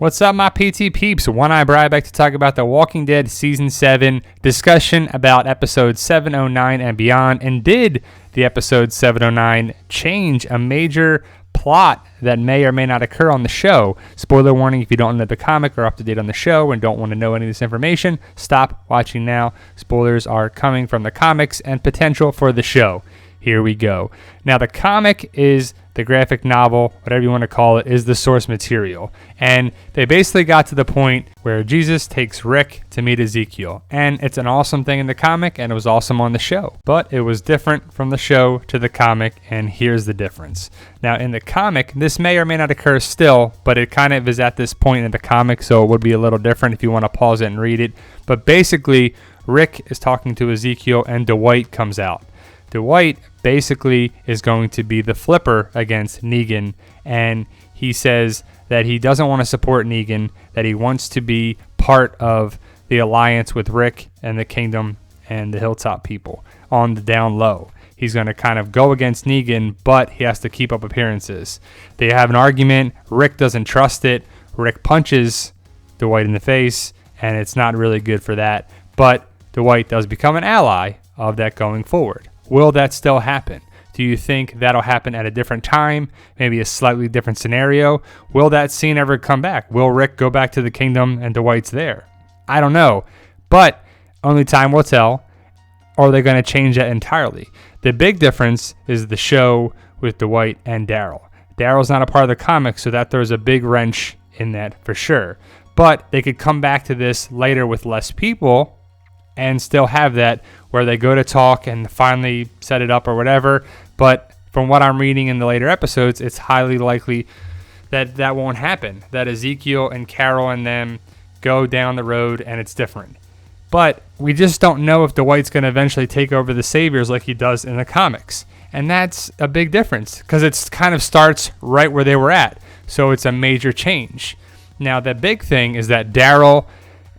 What's up, my PT peeps? One Eye Brian back to talk about The Walking Dead Season 7, discussion about episode 709 and beyond. And did the episode 709 change a major plot that may or may not occur on the show? Spoiler warning, if you don't know the comic or up to date on the show and don't want to know any of this information, stop watching now. Spoilers are coming from the comics and potential for the show. Here we go. Now, the comic is the graphic novel, whatever you want to call it, is the source material. And they basically got to the point where Jesus takes Rick to meet Ezekiel. And it's an awesome thing in the comic, and it was awesome on the show. But it was different from the show to the comic, and here's the difference. Now, in the comic, this may or may not occur still, but it kind of is at this point in the comic, so it would be a little different if you want to pause it and read it. But basically, Rick is talking to Ezekiel, and Dwight comes out. Dwight basically is going to be the flipper against Negan, and he says that he doesn't want to support Negan, that he wants to be part of the alliance with Rick and the Kingdom and the Hilltop people on the down low. He's going to kind of go against Negan, but he has to keep up appearances. They have an argument. Rick doesn't trust it. Rick punches Dwight in the face, and it's not really good for that. But Dwight does become an ally of that going forward. Will that still happen? Do you think that'll happen at a different time? Maybe a slightly different scenario? Will that scene ever come back? Will Rick go back to the Kingdom and Dwight's there? I don't know. But only time will tell. Or are they going to change that entirely? The big difference is the show with Dwight and Daryl. Daryl's not a part of the comic, so that throws a big wrench in that for sure. But they could come back to this later with less people and still have that where they go to talk and finally set it up or whatever. But from what I'm reading in the later episodes, it's highly likely that that won't happen, that Ezekiel and Carol and them go down the road and it's different. But we just don't know if Dwight's going to eventually take over the Saviors like he does in the comics. And that's a big difference because it kind of starts right where they were at. So it's a major change. Now, the big thing is that Daryl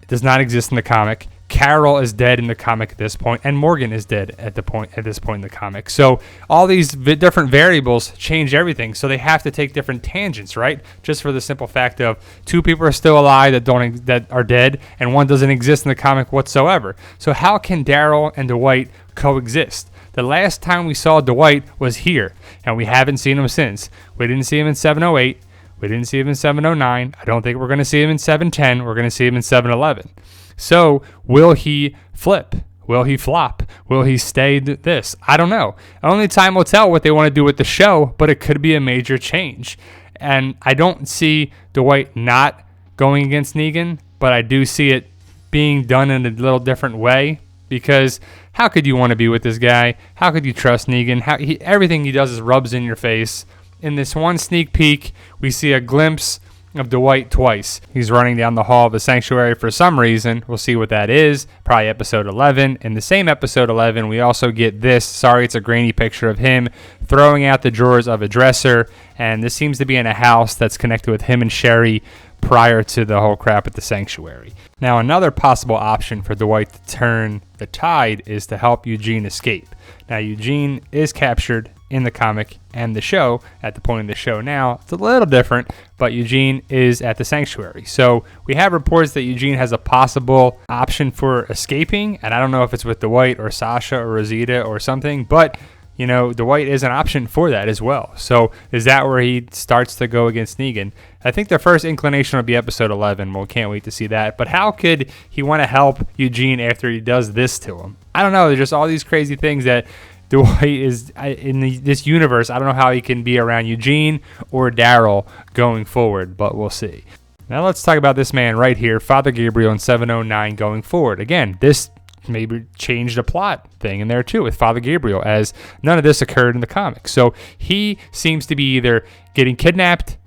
does not exist in the comic. Carol is dead in the comic at this point, and Morgan is dead at this point in the comic. So all these different variables change everything. So they have to take different tangents, right? Just for the simple fact of two people are still alive that are dead, and one doesn't exist in the comic whatsoever. So how can Daryl and Dwight coexist? The last time we saw Dwight was here, and we haven't seen him since. We didn't see him in 708. We didn't see him in 709. I don't think we're going to see him in 710. We're going to see him in 711. So will he flip? Will he flop? Will he stay this? I don't know. Only time will tell what they want to do with the show, but it could be a major change. And I don't see Dwight not going against Negan, but I do see it being done in a little different way, because how could you want to be with this guy? How could you trust Negan? Everything he does is rubs in your face. In this one sneak peek, we see a glimpse of Dwight twice. He's running down the hall of the sanctuary for some reason. We'll see what that is. Probably episode 11. In the same episode 11, we also get this. Sorry, it's a grainy picture of him throwing out the drawers of a dresser. And this seems to be in a house that's connected with him and Sherry prior to the whole crap at the sanctuary. Now, another possible option for Dwight to turn the tide is to help Eugene escape. Now, Eugene is captured in the comic and the show. At the point of the show now, it's a little different, but Eugene is at the sanctuary. So we have reports that Eugene has a possible option for escaping, and I don't know if it's with Dwight or Sasha or Rosita or something, but you know, Dwight is an option for that as well. So is that where he starts to go against Negan? I think the first inclination will be episode 11. Well, can't wait to see that. But how could he want to help Eugene after he does this to him? I don't know. There's just all these crazy things that Dwight is in this universe. I don't know how he can be around Eugene or Daryl going forward, but we'll see. Now let's talk about this man right here, Father Gabriel in 709 going forward. Again, this maybe changed a plot thing in there too with Father Gabriel, as none of this occurred in the comics. So he seems to be either getting kidnapped,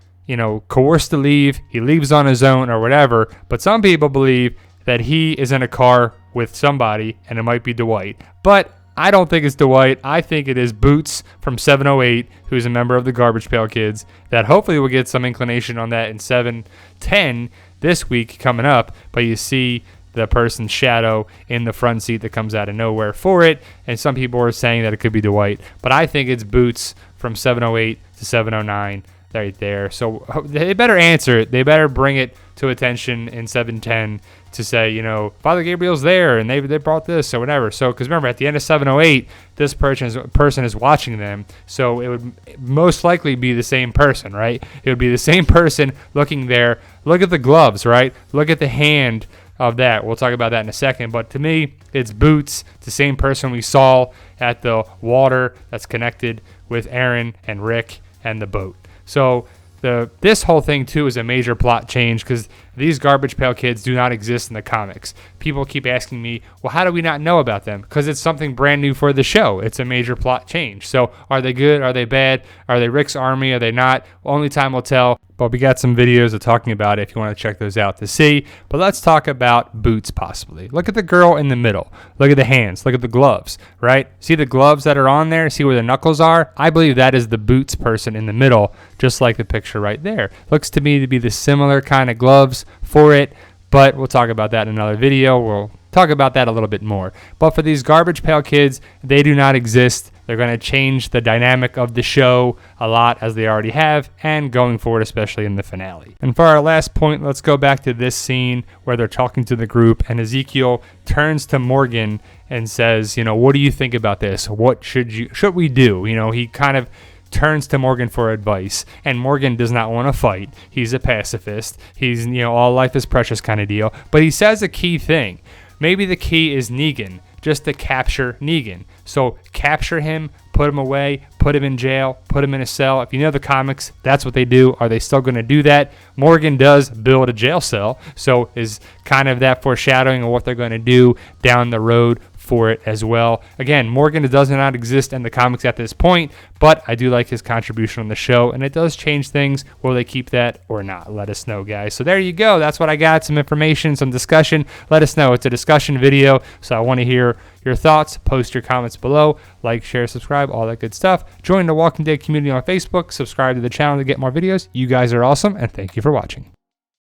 coerced to leave, he leaves on his own or whatever, but some people believe that he is in a car with somebody and it might be Dwight. But I don't think it's Dwight. I think it is Boots from 708, who's a member of the Garbage Pail Kids, that hopefully we'll get some inclination on that in 710 this week coming up. But you see the person's shadow in the front seat that comes out of nowhere for it, and some people are saying that it could be Dwight. But I think it's Boots from 708 to 709 right there. So they better answer it. They better bring it to attention in 710 to say, you know, Father Gabriel's there and they brought this or whatever. So, because remember, at the end of 708, this person is watching them. So it would most likely be the same person, right? It would be the same person looking there. Look at the gloves, right? Look at the hand of that. We'll talk about that in a second. But to me, it's Boots. It's the same person we saw at the water that's connected with Aaron and Rick and the boat. So this whole thing too is a major plot change because these Garbage Pail Kids do not exist in the comics. People keep asking me, well, how do we not know about them? Because it's something brand new for the show. It's a major plot change. So are they good? Are they bad? Are they Rick's army? Are they not? Well, only time will tell. But we got some videos of talking about it if you want to check those out to see. But let's talk about Boots possibly. Look at the girl in the middle. Look at the hands. Look at the gloves, right? See the gloves that are on there? See where the knuckles are? I believe that is the Boots person in the middle, just like the picture right there. Looks to me to be the similar kind of gloves for it, but we'll talk about that in another video. We'll talk about that a little bit more. But for these Garbage Pail Kids, they do not exist. They're going to change the dynamic of the show a lot, as they already have, and going forward, especially in the finale. And for our last point, let's go back to this scene where they're talking to the group, and Ezekiel turns to Morgan and says, you know, what do you think about this? What should we do? You know, he kind of turns to Morgan for advice, and Morgan does not want to fight. He's a pacifist. He's, you know, all life is precious kind of deal. But he says a key thing. Maybe the key is Negan, just to capture Negan. So capture him, put him away, put him in jail, put him in a cell. If you know the comics, that's what they do. Are they still going to do that? Morgan does build a jail cell, so is kind of that foreshadowing of what they're going to do down the road for it as well. Again, Morgan does not exist in the comics at this point, but I do like his contribution on the show, and it does change things. Will they keep that or not? Let us know, guys. So there you go. That's what I got. Some information, some discussion. Let us know. It's a discussion video, so I want to hear your thoughts. Post your comments below. Like, share, subscribe, all that good stuff. Join the Walking Dead community on Facebook. Subscribe to the channel to get more videos. You guys are awesome, and thank you for watching.